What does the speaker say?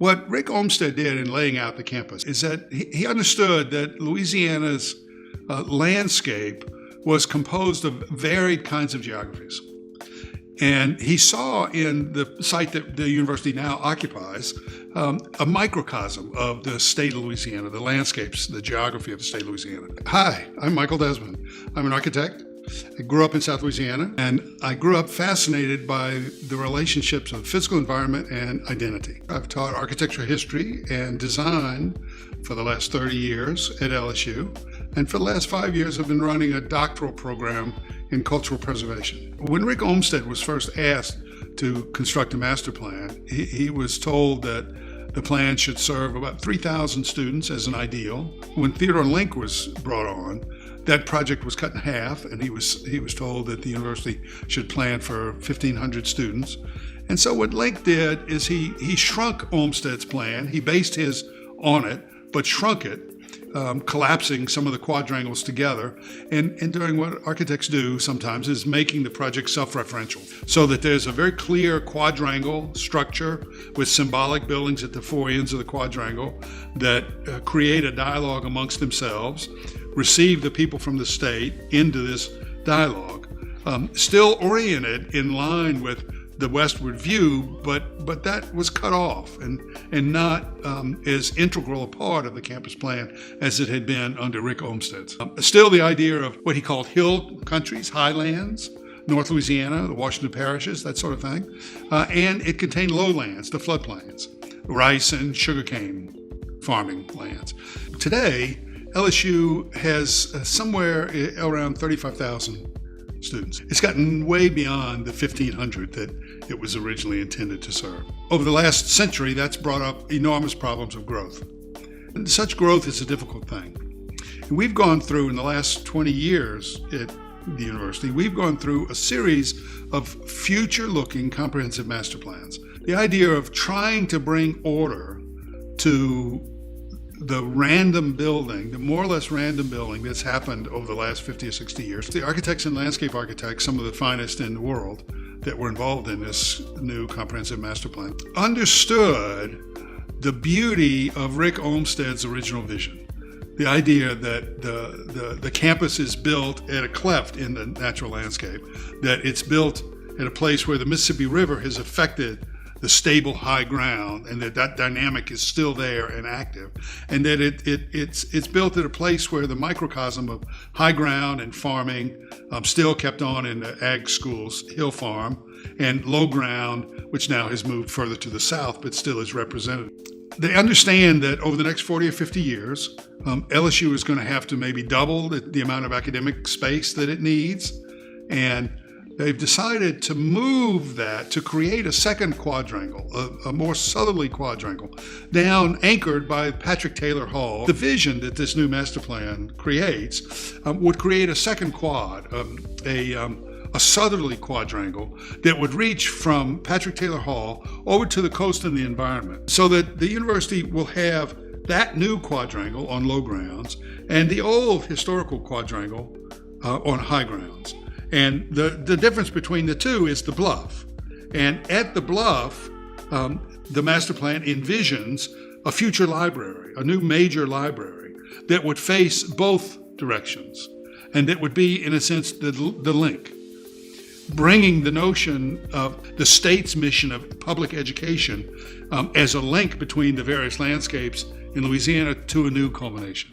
What Rick Olmsted did in laying out the campus is that he understood that Louisiana's landscape was composed of varied kinds of geographies. And he saw in the site that the university now occupies a microcosm of the state of Louisiana, the landscapes, the geography of the state of Louisiana. Hi, I'm Michael Desmond. I'm an architect. I grew up in South Louisiana, and I grew up fascinated by the relationships of physical environment and identity. I've taught architecture history and design for the last 30 years at LSU, and for the last 5 years I've been running a doctoral program in cultural preservation. When Rick Olmsted was first asked to construct a master plan, he was told that the plan should serve about 3,000 students as an ideal. When Theodore Link was brought on, that project was cut in half, and he was told that the university should plan for 1,500 students. And so what Link did is he shrunk Olmsted's plan. He based his on it, but shrunk it, collapsing some of the quadrangles together and doing what architects do sometimes is making the project self-referential, so that there's a very clear quadrangle structure with symbolic buildings at the four ends of the quadrangle that create a dialogue amongst themselves, receive the people from the state into this dialogue, still oriented in line with the westward view, but that was cut off and not as integral a part of the campus plan as it had been under Rick Olmsted's. Still the idea of what he called hill countries, highlands, North Louisiana, the Washington parishes, that sort of thing. And it contained lowlands, the floodplains, rice and sugarcane farming lands. Today, LSU has somewhere around 35,000 students. It's gotten way beyond the 1,500 that it was originally intended to serve. Over the last century, that's brought up enormous problems of growth. And such growth is a difficult thing. And we've gone through, in the last 20 years at the university, we've gone through a series of future-looking comprehensive master plans. The idea of trying to bring order to the random building, the more or less random building that's happened over the last 50 or 60 years. The architects and landscape architects, some of the finest in the world that were involved in this new comprehensive master plan, understood the beauty of Rick Olmsted's original vision. The idea that the campus is built at a cleft in the natural landscape, that it's built at a place where the Mississippi River has affected the stable high ground, and that dynamic is still there and active, and that it's built at a place where the microcosm of high ground and farming still kept on in the ag schools, Hill Farm, and low ground, which now has moved further to the south, but still is represented. They understand that over the next 40 or 50 years, LSU is going to have to maybe double the amount of academic space that it needs, and they've decided to move that to create a second quadrangle, a more southerly quadrangle, down anchored by Patrick Taylor Hall. The vision that this new master plan creates would create a second quad, a southerly quadrangle that would reach from Patrick Taylor Hall over to the coast and the environment, so that the university will have that new quadrangle on low grounds and the old historical quadrangle on high grounds. And the difference between the two is the bluff. And at the bluff, the master plan envisions a future library, a new major library that would face both directions, and that would be, in a sense, the link, bringing the notion of the state's mission of public education as a link between the various landscapes in Louisiana to a new culmination.